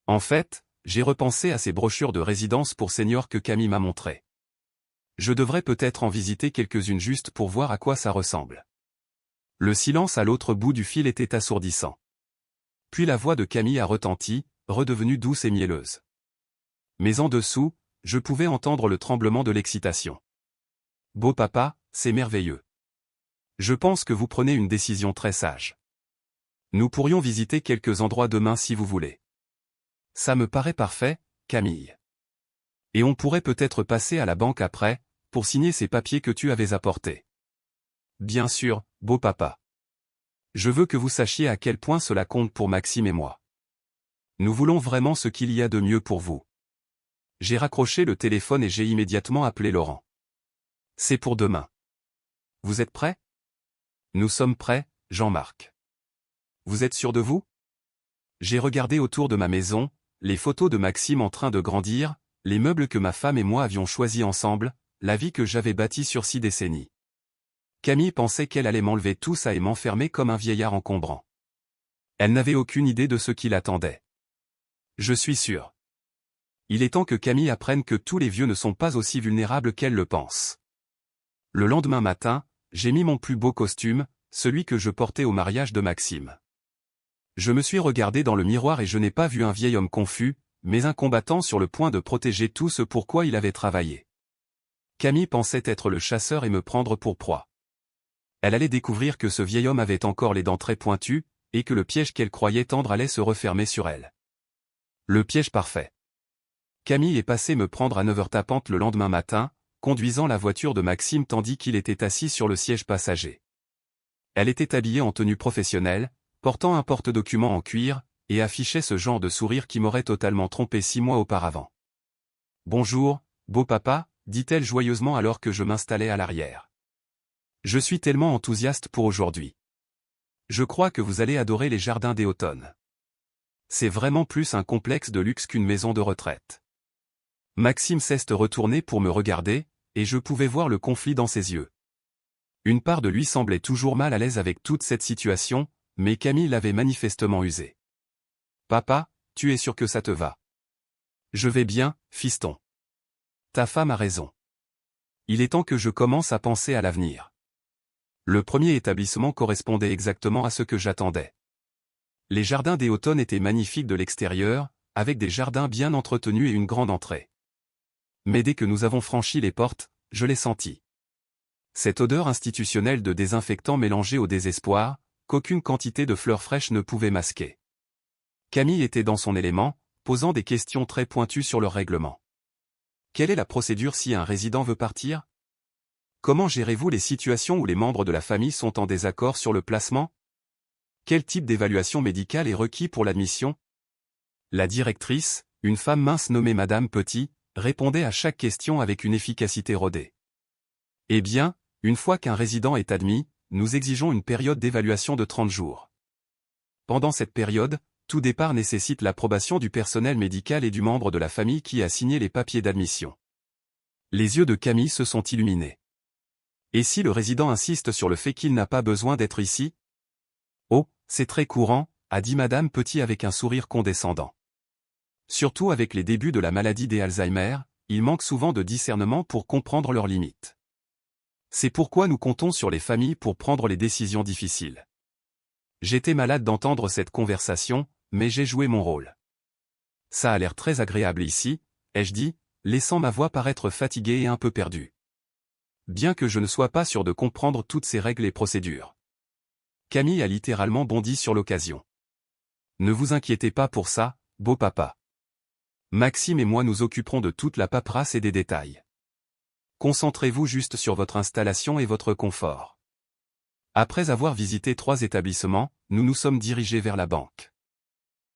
En fait, j'ai repensé à ces brochures de résidence pour seniors que Camille m'a montrées. Je devrais peut-être en visiter quelques-unes juste pour voir à quoi ça ressemble. Le silence à l'autre bout du fil était assourdissant. Puis la voix de Camille a retenti, redevenue douce et mielleuse. Mais en dessous, je pouvais entendre le tremblement de l'excitation. Beau papa, c'est merveilleux. Je pense que vous prenez une décision très sage. Nous pourrions visiter quelques endroits demain si vous voulez. Ça me paraît parfait, Camille. Et on pourrait peut-être passer à la banque après, pour signer ces papiers que tu avais apportés. Bien sûr, beau papa. Je veux que vous sachiez à quel point cela compte pour Maxime et moi. Nous voulons vraiment ce qu'il y a de mieux pour vous. J'ai raccroché le téléphone et j'ai immédiatement appelé Laurent. C'est pour demain. Vous êtes prêts ? Nous sommes prêts, Jean-Marc. Vous êtes sûr de vous ? J'ai regardé autour de ma maison, les photos de Maxime en train de grandir, les meubles que ma femme et moi avions choisis ensemble, la vie que j'avais bâtie sur 6 décennies. Camille pensait qu'elle allait m'enlever tout ça et m'enfermer comme un vieillard encombrant. Elle n'avait aucune idée de ce qui l'attendait. Je suis sûr. Il est temps que Camille apprenne que tous les vieux ne sont pas aussi vulnérables qu'elle le pense. Le lendemain matin, j'ai mis mon plus beau costume, celui que je portais au mariage de Maxime. Je me suis regardé dans le miroir et je n'ai pas vu un vieil homme confus, mais un combattant sur le point de protéger tout ce pour quoi il avait travaillé. Camille pensait être le chasseur et me prendre pour proie. Elle allait découvrir que ce vieil homme avait encore les dents très pointues, et que le piège qu'elle croyait tendre allait se refermer sur elle. Le piège parfait. Camille est passée me prendre à 9h tapante le lendemain matin, conduisant la voiture de Maxime tandis qu'il était assis sur le siège passager. Elle était habillée en tenue professionnelle, portant un porte-document en cuir, et affichait ce genre de sourire qui m'aurait totalement trompé 6 mois auparavant. « Bonjour, beau papa », dit-elle joyeusement alors que je m'installais à l'arrière. « Je suis tellement enthousiaste pour aujourd'hui. Je crois que vous allez adorer les jardins des Automnes. C'est vraiment plus un complexe de luxe qu'une maison de retraite. » Maxime s'est retourné pour me regarder, et je pouvais voir le conflit dans ses yeux. Une part de lui semblait toujours mal à l'aise avec toute cette situation, mais Camille l'avait manifestement usé. « Papa, tu es sûr que ça te va? »« Je vais bien, fiston. Ta femme a raison. Il est temps que je commence à penser à l'avenir. » Le premier établissement correspondait exactement à ce que j'attendais. Les jardins des Automnes étaient magnifiques de l'extérieur, avec des jardins bien entretenus et une grande entrée. Mais dès que nous avons franchi les portes, je l'ai senti. Cette odeur institutionnelle de désinfectant mélangée au désespoir, qu'aucune quantité de fleurs fraîches ne pouvait masquer. Camille était dans son élément, posant des questions très pointues sur leur règlement. Quelle est la procédure si un résident veut partir? Comment gérez-vous les situations où les membres de la famille sont en désaccord sur le placement? Quel type d'évaluation médicale est requis pour l'admission? La directrice, une femme mince nommée Madame Petit, répondait à chaque question avec une efficacité rodée. Eh bien, une fois qu'un résident est admis, nous exigeons une période d'évaluation de 30 jours. Pendant cette période, tout départ nécessite l'approbation du personnel médical et du membre de la famille qui a signé les papiers d'admission. Les yeux de Camille se sont illuminés. Et si le résident insiste sur le fait qu'il n'a pas besoin d'être ici? Oh, c'est très courant, a dit Madame Petit avec un sourire condescendant. Surtout avec les débuts de la maladie des Alzheimer, il manque souvent de discernement pour comprendre leurs limites. C'est pourquoi nous comptons sur les familles pour prendre les décisions difficiles. J'étais malade d'entendre cette conversation, mais j'ai joué mon rôle. Ça a l'air très agréable ici, ai-je dit, laissant ma voix paraître fatiguée et un peu perdue. Bien que je ne sois pas sûr de comprendre toutes ces règles et procédures. Camille a littéralement bondi sur l'occasion. Ne vous inquiétez pas pour ça, beau papa. Maxime et moi nous occuperons de toute la paperasse et des détails. Concentrez-vous juste sur votre installation et votre confort. Après avoir visité 3 établissements, nous nous sommes dirigés vers la banque.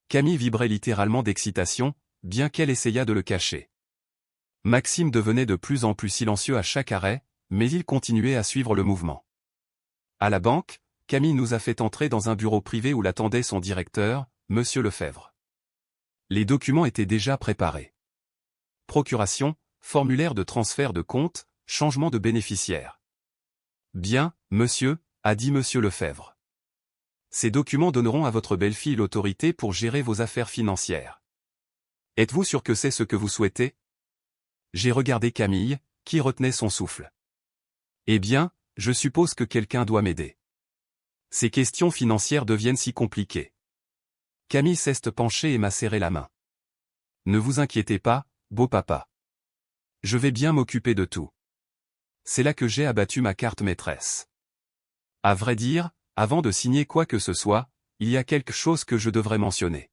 Camille vibrait littéralement d'excitation, bien qu'elle essayât de le cacher. Maxime devenait de plus en plus silencieux à chaque arrêt, mais il continuait à suivre le mouvement. À la banque, Camille nous a fait entrer dans un bureau privé où l'attendait son directeur, Monsieur Lefebvre. Les documents étaient déjà préparés. Procuration, formulaire de transfert de compte, changement de bénéficiaire. Bien, monsieur, a dit Monsieur Lefebvre. Ces documents donneront à votre belle-fille l'autorité pour gérer vos affaires financières. Êtes-vous sûr que c'est ce que vous souhaitez? J'ai regardé Camille, qui retenait son souffle. Eh bien, je suppose que quelqu'un doit m'aider. Ces questions financières deviennent si compliquées. Camille s'est penchée et m'a serré la main. Ne vous inquiétez pas, beau papa. Je vais bien m'occuper de tout. C'est là que j'ai abattu ma carte maîtresse. À vrai dire, avant de signer quoi que ce soit, il y a quelque chose que je devrais mentionner.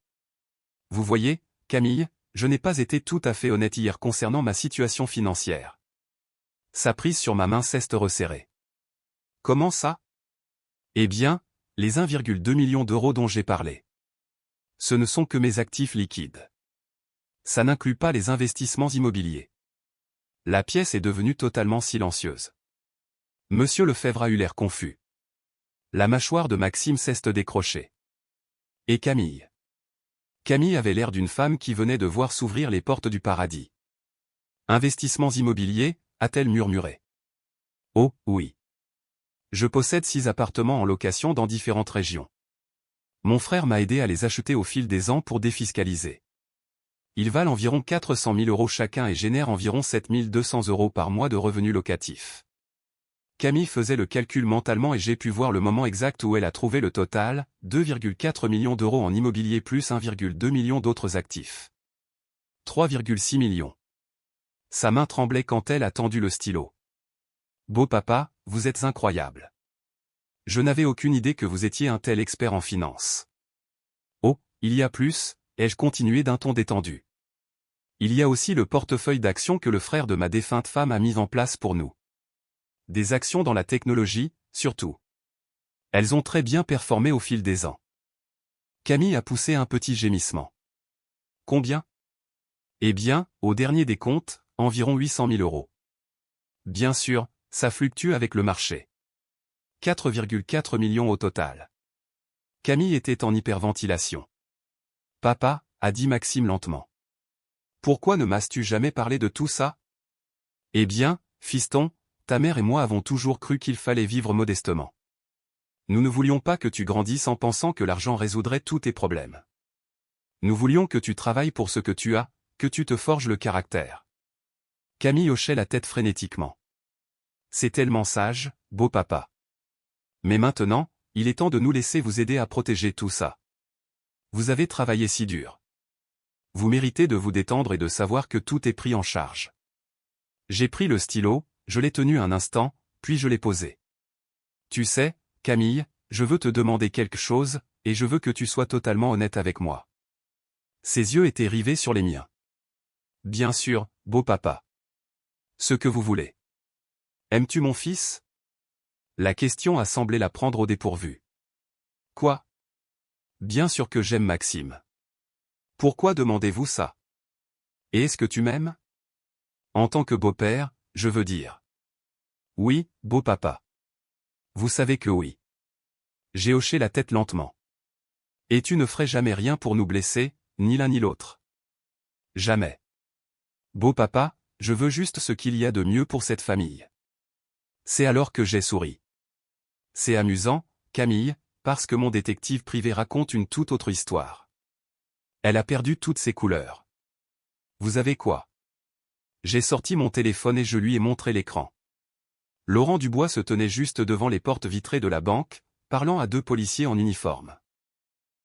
Vous voyez, Camille, je n'ai pas été tout à fait honnête hier concernant ma situation financière. Sa prise sur ma main s'est resserrée. Comment ça? Eh bien, les 1,2 million d'euros dont j'ai parlé. Ce ne sont que mes actifs liquides. Ça n'inclut pas les investissements immobiliers. La pièce est devenue totalement silencieuse. Monsieur Lefebvre a eu l'air confus. La mâchoire de Maxime s'est décrochée. Et Camille? Camille avait l'air d'une femme qui venait de voir s'ouvrir les portes du paradis. Investissements immobiliers, a-t-elle murmuré. Oh, oui. Je possède 6 appartements en location dans différentes régions. Mon frère m'a aidé à les acheter au fil des ans pour défiscaliser. Ils valent environ 400 000 euros chacun et génèrent environ 7 200 euros par mois de revenus locatifs. Camille faisait le calcul mentalement et j'ai pu voir le moment exact où elle a trouvé le total, 2,4 millions d'euros en immobilier plus 1,2 million d'autres actifs. 3,6 millions. Sa main tremblait quand elle a tendu le stylo. Beau papa, vous êtes incroyable. Je n'avais aucune idée que vous étiez un tel expert en finance. Oh, il y a plus, ai-je continué d'un ton détendu. Il y a aussi le portefeuille d'actions que le frère de ma défunte femme a mis en place pour nous. Des actions dans la technologie, surtout. Elles ont très bien performé au fil des ans. Camille a poussé un petit gémissement. Combien? Eh bien, au dernier des comptes, environ 800 000 euros. Bien sûr, ça fluctue avec le marché. 4,4 millions au total. Camille était en hyperventilation. Papa, a dit Maxime lentement. Pourquoi ne m'as-tu jamais parlé de tout ça? Eh bien, fiston, ta mère et moi avons toujours cru qu'il fallait vivre modestement. Nous ne voulions pas que tu grandisses en pensant que l'argent résoudrait tous tes problèmes. Nous voulions que tu travailles pour ce que tu as, que tu te forges le caractère. Camille hochait la tête frénétiquement. C'est tellement sage, beau papa. Mais maintenant, il est temps de nous laisser vous aider à protéger tout ça. Vous avez travaillé si dur. Vous méritez de vous détendre et de savoir que tout est pris en charge. J'ai pris le stylo, je l'ai tenu un instant, puis je l'ai posé. Tu sais, Camille, je veux te demander quelque chose, et je veux que tu sois totalement honnête avec moi. Ses yeux étaient rivés sur les miens. Bien sûr, beau papa. Ce que vous voulez. Aimes-tu mon fils? La question a semblé la prendre au dépourvu. Quoi? Bien sûr que j'aime Maxime. Pourquoi demandez-vous ça? Et est-ce que tu m'aimes? En tant que beau-père, je veux dire. Oui, beau papa. Vous savez que oui. J'ai hoché la tête lentement. Et tu ne ferais jamais rien pour nous blesser, ni l'un ni l'autre. Jamais. Beau papa, je veux juste ce qu'il y a de mieux pour cette famille. C'est alors que j'ai souri. C'est amusant, Camille, parce que mon détective privé raconte une toute autre histoire. Elle a perdu toutes ses couleurs. Vous avez quoi? J'ai sorti mon téléphone et je lui ai montré l'écran. Laurent Dubois se tenait juste devant les portes vitrées de la banque, parlant à deux policiers en uniforme.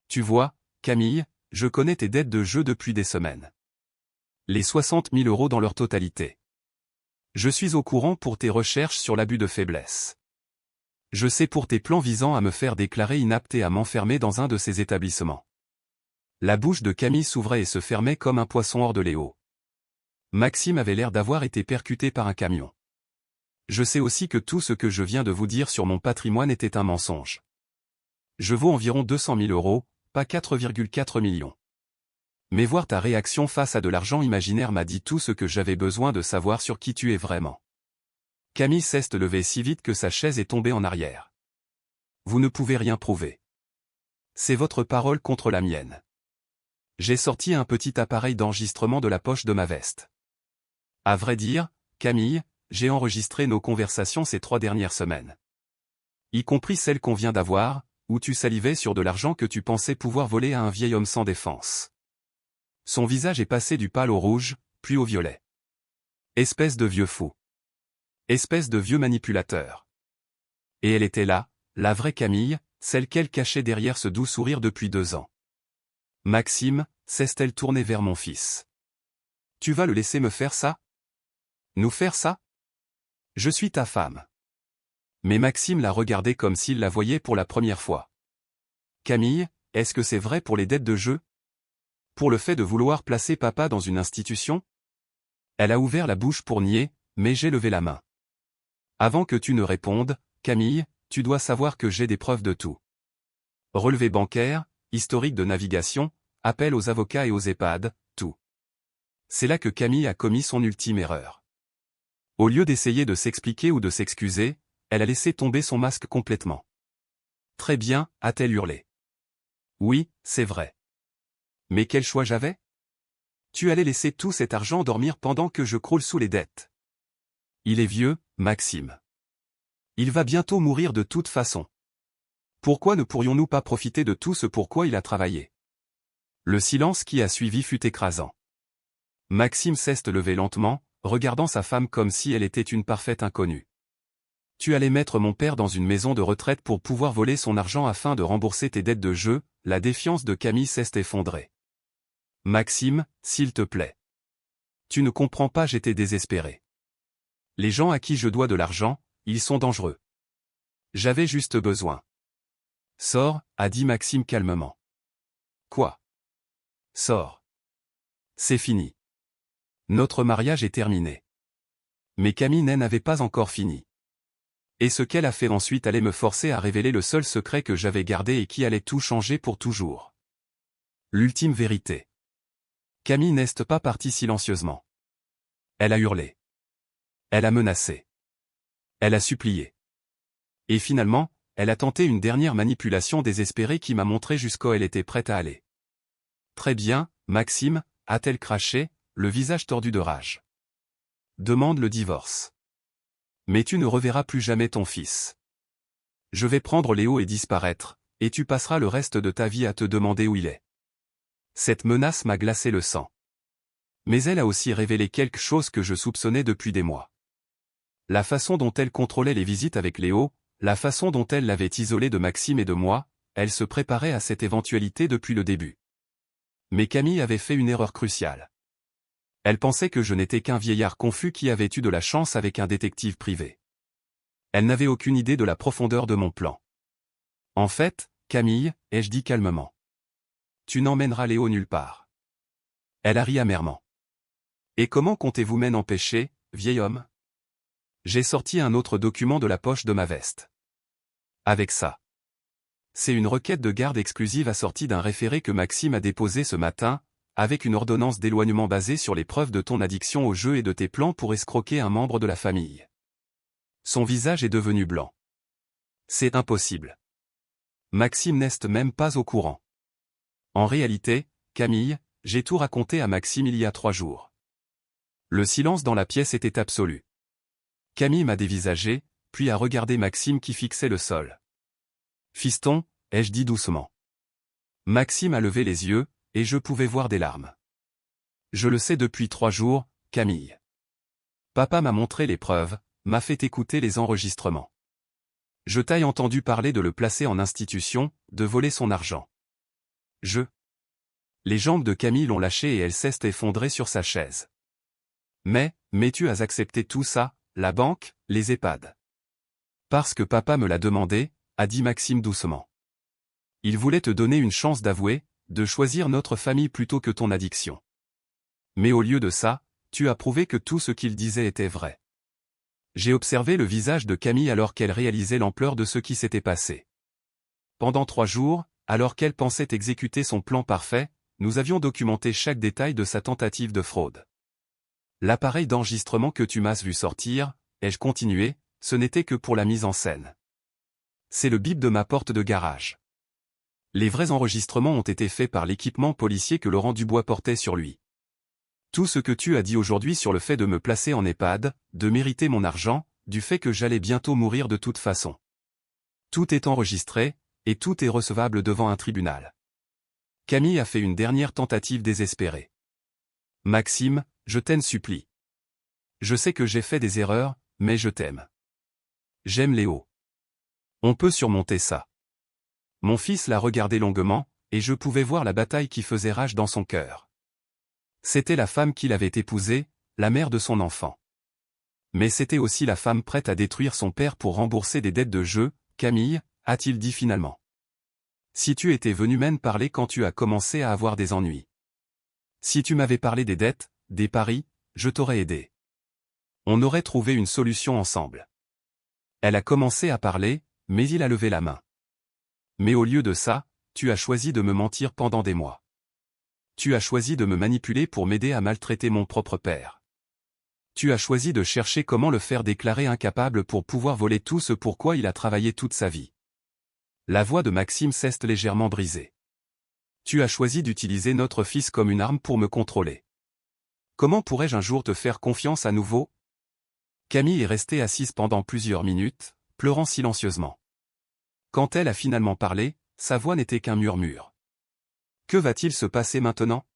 Tu vois, Camille, je connais tes dettes de jeu depuis des semaines. Les 60 000 euros dans leur totalité. Je suis au courant pour tes recherches sur l'abus de faiblesse. Je sais pour tes plans visant à me faire déclarer inapte et à m'enfermer dans un de ces établissements. La bouche de Camille s'ouvrait et se fermait comme un poisson hors de l'eau. Maxime avait l'air d'avoir été percuté par un camion. Je sais aussi que tout ce que je viens de vous dire sur mon patrimoine était un mensonge. Je vaux environ 200 000 euros, pas 4,4 millions. Mais voir ta réaction face à de l'argent imaginaire m'a dit tout ce que j'avais besoin de savoir sur qui tu es vraiment. Camille s'est levée si vite que sa chaise est tombée en arrière. Vous ne pouvez rien prouver. C'est votre parole contre la mienne. J'ai sorti un petit appareil d'enregistrement de la poche de ma veste. À vrai dire, Camille, j'ai enregistré nos conversations ces 3 dernières semaines. Y compris celle qu'on vient d'avoir, où tu salivais sur de l'argent que tu pensais pouvoir voler à un vieil homme sans défense. Son visage est passé du pâle au rouge, puis au violet. Espèce de vieux fou. Espèce de vieux manipulateur. Et elle était là, la vraie Camille, celle qu'elle cachait derrière ce doux sourire depuis 2 ans. Maxime, s'est-elle tournée vers mon fils. Tu vas le laisser me faire ça? Nous faire ça? Je suis ta femme. Mais Maxime la regardait comme s'il la voyait pour la première fois. Camille, est-ce que c'est vrai pour les dettes de jeu? Pour le fait de vouloir placer papa dans une institution? Elle a ouvert la bouche pour nier, mais j'ai levé la main. Avant que tu ne répondes, Camille, tu dois savoir que j'ai des preuves de tout. Relevé bancaire, historique de navigation, appel aux avocats et aux EHPAD, tout. C'est là que Camille a commis son ultime erreur. Au lieu d'essayer de s'expliquer ou de s'excuser, elle a laissé tomber son masque complètement. Très bien, a-t-elle hurlé. Oui, c'est vrai. Mais quel choix j'avais? Tu allais laisser tout cet argent dormir pendant que je croule sous les dettes. Il est vieux, Maxime. Il va bientôt mourir de toute façon. Pourquoi ne pourrions-nous pas profiter de tout ce pour quoi il a travaillé? Le silence qui a suivi fut écrasant. Maxime s'est levé lentement, regardant sa femme comme si elle était une parfaite inconnue. Tu allais mettre mon père dans une maison de retraite pour pouvoir voler son argent afin de rembourser tes dettes de jeu, la défiance de Camille s'est effondrée. Maxime, s'il te plaît. Tu ne comprends pas, j'étais désespéré. Les gens à qui je dois de l'argent, ils sont dangereux. J'avais juste besoin. Sors, a dit Maxime calmement. Quoi? Sors. C'est fini. Notre mariage est terminé. Mais Camille n'avait pas encore fini. Et ce qu'elle a fait ensuite allait me forcer à révéler le seul secret que j'avais gardé et qui allait tout changer pour toujours. L'ultime vérité. Camille n'est pas partie silencieusement. Elle a hurlé. Elle a menacé. Elle a supplié. Et finalement, elle a tenté une dernière manipulation désespérée qui m'a montré jusqu'où elle était prête à aller. Très bien, Maxime, a-t-elle craché, le visage tordu de rage. Demande le divorce. Mais tu ne reverras plus jamais ton fils. Je vais prendre Léo et disparaître, et tu passeras le reste de ta vie à te demander où il est. Cette menace m'a glacé le sang. Mais elle a aussi révélé quelque chose que je soupçonnais depuis des mois. La façon dont elle contrôlait les visites avec Léo, la façon dont elle l'avait isolé de Maxime et de moi, elle se préparait à cette éventualité depuis le début. Mais Camille avait fait une erreur cruciale. Elle pensait que je n'étais qu'un vieillard confus qui avait eu de la chance avec un détective privé. Elle n'avait aucune idée de la profondeur de mon plan. En fait, Camille, ai-je dit calmement. Tu n'emmèneras Léo nulle part. Elle a ri amèrement. Et comment comptez-vous m'en empêcher, vieil homme? J'ai sorti un autre document de la poche de ma veste. Avec ça. C'est une requête de garde exclusive assortie d'un référé que Maxime a déposé ce matin, avec une ordonnance d'éloignement basée sur les preuves de ton addiction au jeu et de tes plans pour escroquer un membre de la famille. Son visage est devenu blanc. C'est impossible. Maxime n'est même pas au courant. En réalité, Camille, j'ai tout raconté à Maxime il y a 3 jours. Le silence dans la pièce était absolu. Camille m'a dévisagé, puis a regardé Maxime qui fixait le sol. Fiston, ai-je dit doucement. Maxime a levé les yeux, et je pouvais voir des larmes. Je le sais depuis 3 jours, Camille. Papa m'a montré les preuves, m'a fait écouter les enregistrements. Je t'ai entendu parler de le placer en institution, de voler son argent. Les jambes de Camille l'ont lâché et elle s'est effondrée sur sa chaise. Mais tu as accepté tout ça, la banque, les EHPAD. Parce que papa me l'a demandé, a dit Maxime doucement. Il voulait te donner une chance d'avouer, de choisir notre famille plutôt que ton addiction. Mais au lieu de ça, tu as prouvé que tout ce qu'il disait était vrai. J'ai observé le visage de Camille alors qu'elle réalisait l'ampleur de ce qui s'était passé. Pendant 3 jours, alors qu'elle pensait exécuter son plan parfait, nous avions documenté chaque détail de sa tentative de fraude. L'appareil d'enregistrement que tu m'as vu sortir, ai-je continué, ce n'était que pour la mise en scène. C'est le bip de ma porte de garage. Les vrais enregistrements ont été faits par l'équipement policier que Laurent Dubois portait sur lui. Tout ce que tu as dit aujourd'hui sur le fait de me placer en EHPAD, de mériter mon argent, du fait que j'allais bientôt mourir de toute façon. Tout est enregistré, et tout est recevable devant un tribunal. Camille a fait une dernière tentative désespérée. Maxime, je t'en supplie. Je sais que j'ai fait des erreurs, mais je t'aime. J'aime Léo. On peut surmonter ça. Mon fils l'a regardé longuement, et je pouvais voir la bataille qui faisait rage dans son cœur. C'était la femme qu'il avait épousée, la mère de son enfant. Mais c'était aussi la femme prête à détruire son père pour rembourser des dettes de jeu, Camille, a-t-il dit finalement. Si tu étais venu m'en parler quand tu as commencé à avoir des ennuis. Si tu m'avais parlé des dettes, des paris, je t'aurais aidé. On aurait trouvé une solution ensemble. Elle a commencé à parler, mais il a levé la main. Mais au lieu de ça, tu as choisi de me mentir pendant des mois. Tu as choisi de me manipuler pour m'aider à maltraiter mon propre père. Tu as choisi de chercher comment le faire déclarer incapable pour pouvoir voler tout ce pour quoi il a travaillé toute sa vie. La voix de Maxime s'est légèrement brisée. Tu as choisi d'utiliser notre fils comme une arme pour me contrôler. Comment pourrais-je un jour te faire confiance à nouveau? Camille est restée assise pendant plusieurs minutes, pleurant silencieusement. Quand elle a finalement parlé, sa voix n'était qu'un murmure. Que va-t-il se passer maintenant?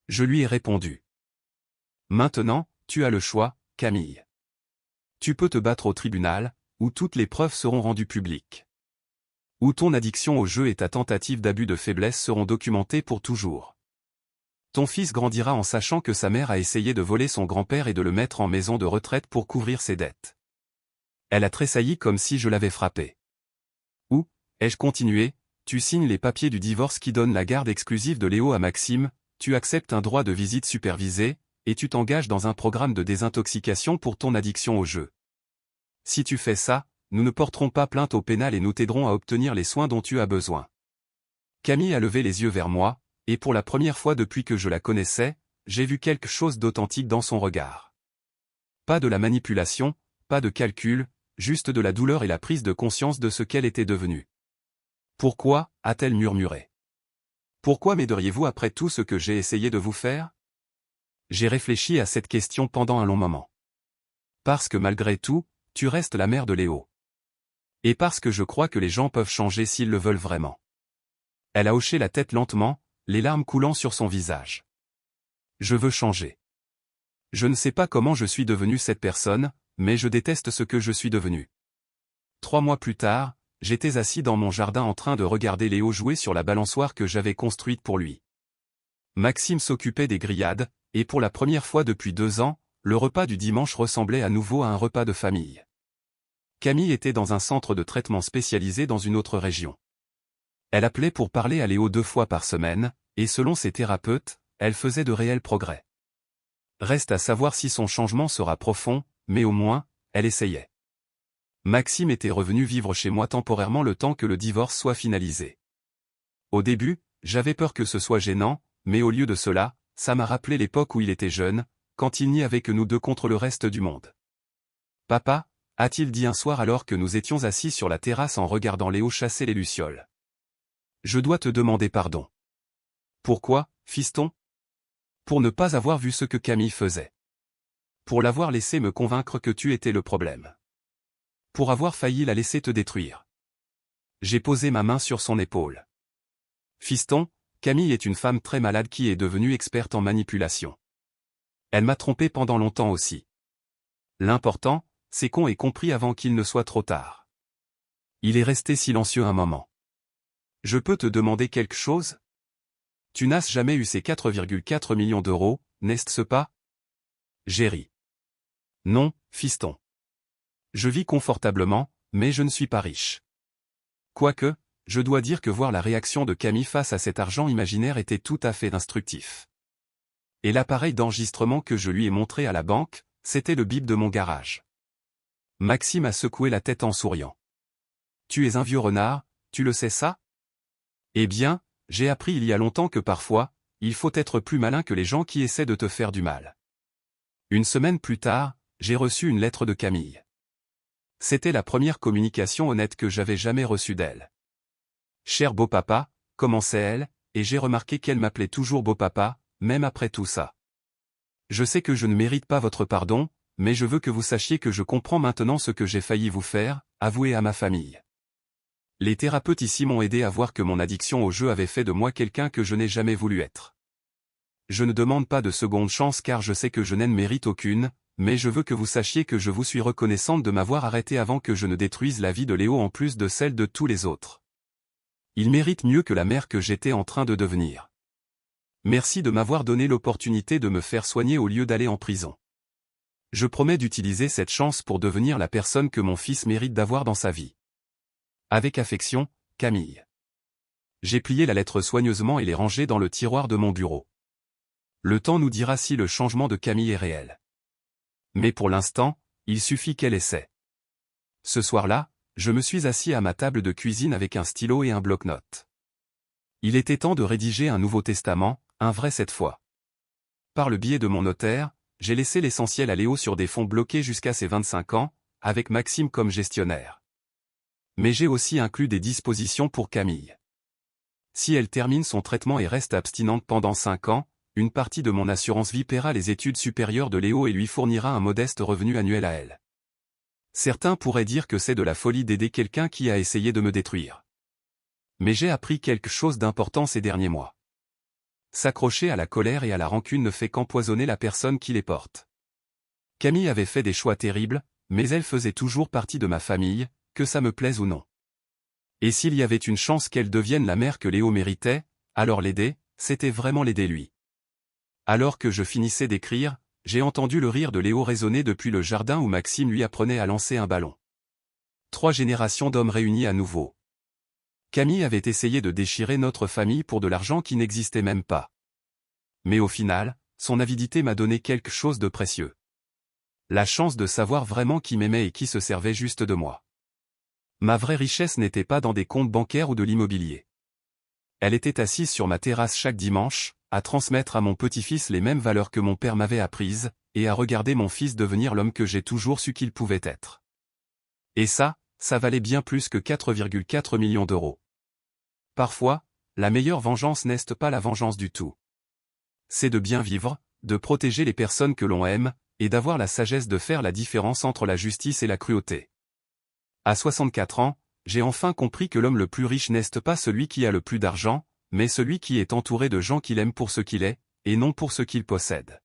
Je lui ai répondu. Maintenant, tu as le choix, Camille. Tu peux te battre au tribunal, où toutes les preuves seront rendues publiques. Où ton addiction au jeu et ta tentative d'abus de faiblesse seront documentées pour toujours. Ton fils grandira en sachant que sa mère a essayé de voler son grand-père et de le mettre en maison de retraite pour couvrir ses dettes. Elle a tressailli comme si je l'avais frappé. Ou, ai-je continué, tu signes les papiers du divorce qui donnent la garde exclusive de Léo à Maxime, tu acceptes un droit de visite supervisé, et tu t'engages dans un programme de désintoxication pour ton addiction au jeu. Si tu fais ça, nous ne porterons pas plainte au pénal et nous t'aiderons à obtenir les soins dont tu as besoin. Camille a levé les yeux vers moi, et pour la première fois depuis que je la connaissais, j'ai vu quelque chose d'authentique dans son regard. Pas de la manipulation, pas de calcul, juste de la douleur et la prise de conscience de ce qu'elle était devenue. Pourquoi, a-t-elle murmuré. Pourquoi m'aideriez-vous après tout ce que j'ai essayé de vous faire? J'ai réfléchi à cette question pendant un long moment. Parce que malgré tout, tu restes la mère de Léo. Et parce que je crois que les gens peuvent changer s'ils le veulent vraiment. Elle a hoché la tête lentement, les larmes coulant sur son visage. Je veux changer. Je ne sais pas comment je suis devenu cette personne, mais je déteste ce que je suis devenu. 3 mois plus tard, j'étais assis dans mon jardin en train de regarder Léo jouer sur la balançoire que j'avais construite pour lui. Maxime s'occupait des grillades, et pour la première fois depuis 2 ans, le repas du dimanche ressemblait à nouveau à un repas de famille. Camille était dans un centre de traitement spécialisé dans une autre région. Elle appelait pour parler à Léo 2 fois par semaine, et selon ses thérapeutes, elle faisait de réels progrès. Reste à savoir si son changement sera profond, mais au moins, elle essayait. Maxime était revenu vivre chez moi temporairement le temps que le divorce soit finalisé. Au début, j'avais peur que ce soit gênant, mais au lieu de cela, ça m'a rappelé l'époque où il était jeune, quand il n'y avait que nous deux contre le reste du monde. « Papa » a-t-il dit un soir alors que nous étions assis sur la terrasse en regardant Léo chasser les lucioles. « Je dois te demander pardon. »« Pourquoi, fiston ?» ?»« Pour ne pas avoir vu ce que Camille faisait. Pour l'avoir laissé me convaincre que tu étais le problème. Pour avoir failli la laisser te détruire. » J'ai posé ma main sur son épaule. « Fiston, Camille est une femme très malade qui est devenue experte en manipulation. Elle m'a trompé pendant longtemps aussi. L'important, c'est qu'on ait compris avant qu'il ne soit trop tard. » Il est resté silencieux un moment. « Je peux te demander quelque chose ? Tu n'as jamais eu ces 4,4 millions d'euros, n'est-ce pas ? » J'ai ri. « Non, fiston. Je vis confortablement, mais je ne suis pas riche. Quoique, je dois dire que voir la réaction de Camille face à cet argent imaginaire était tout à fait instructif. Et l'appareil d'enregistrement que je lui ai montré à la banque, c'était le bip de mon garage. » Maxime a secoué la tête en souriant. « Tu es un vieux renard, tu le sais ça ? Eh bien, j'ai appris il y a longtemps que parfois, il faut être plus malin que les gens qui essaient de te faire du mal. » Une semaine plus tard, j'ai reçu une lettre de Camille. C'était la première communication honnête que j'avais jamais reçue d'elle. « Cher beau-papa », commençait elle, et j'ai remarqué qu'elle m'appelait toujours beau-papa, même après tout ça. « Je sais que je ne mérite pas votre pardon, mais je veux que vous sachiez que je comprends maintenant ce que j'ai failli vous faire, avouer à ma famille. Les thérapeutes ici m'ont aidé à voir que mon addiction au jeu avait fait de moi quelqu'un que je n'ai jamais voulu être. Je ne demande pas de seconde chance car je sais que je n'en mérite aucune, mais je veux que vous sachiez que je vous suis reconnaissante de m'avoir arrêté avant que je ne détruise la vie de Léo en plus de celle de tous les autres. Il mérite mieux que la mère que j'étais en train de devenir. Merci de m'avoir donné l'opportunité de me faire soigner au lieu d'aller en prison. Je promets d'utiliser cette chance pour devenir la personne que mon fils mérite d'avoir dans sa vie. Avec affection, Camille. » J'ai plié la lettre soigneusement et l'ai rangée dans le tiroir de mon bureau. Le temps nous dira si le changement de Camille est réel. Mais pour l'instant, il suffit qu'elle essaie. Ce soir-là, je me suis assis à ma table de cuisine avec un stylo et un bloc-notes. Il était temps de rédiger un Nouveau Testament, un vrai cette fois. Par le biais de mon notaire, j'ai laissé l'essentiel à Léo sur des fonds bloqués jusqu'à ses 25 ans, avec Maxime comme gestionnaire. Mais j'ai aussi inclus des dispositions pour Camille. Si elle termine son traitement et reste abstinente pendant 5 ans, une partie de mon assurance vie paiera les études supérieures de Léo et lui fournira un modeste revenu annuel à elle. Certains pourraient dire que c'est de la folie d'aider quelqu'un qui a essayé de me détruire. Mais j'ai appris quelque chose d'important ces derniers mois. S'accrocher à la colère et à la rancune ne fait qu'empoisonner la personne qui les porte. Camille avait fait des choix terribles, mais elle faisait toujours partie de ma famille, que ça me plaise ou non. Et s'il y avait une chance qu'elle devienne la mère que Léo méritait, alors l'aider, c'était vraiment l'aider lui. Alors que je finissais d'écrire, j'ai entendu le rire de Léo résonner depuis le jardin où Maxime lui apprenait à lancer un ballon. 3 générations d'hommes réunis à nouveau. Camille avait essayé de déchirer notre famille pour de l'argent qui n'existait même pas. Mais au final, son avidité m'a donné quelque chose de précieux. La chance de savoir vraiment qui m'aimait et qui se servait juste de moi. Ma vraie richesse n'était pas dans des comptes bancaires ou de l'immobilier. Elle était assise sur ma terrasse chaque dimanche, à transmettre à mon petit-fils les mêmes valeurs que mon père m'avait apprises, et à regarder mon fils devenir l'homme que j'ai toujours su qu'il pouvait être. Et ça valait bien plus que 4,4 millions d'euros. Parfois, la meilleure vengeance n'est pas la vengeance du tout. C'est de bien vivre, de protéger les personnes que l'on aime, et d'avoir la sagesse de faire la différence entre la justice et la cruauté. À 64 ans, j'ai enfin compris que l'homme le plus riche n'est pas celui qui a le plus d'argent, mais celui qui est entouré de gens qu'il aime pour ce qu'il est, et non pour ce qu'il possède.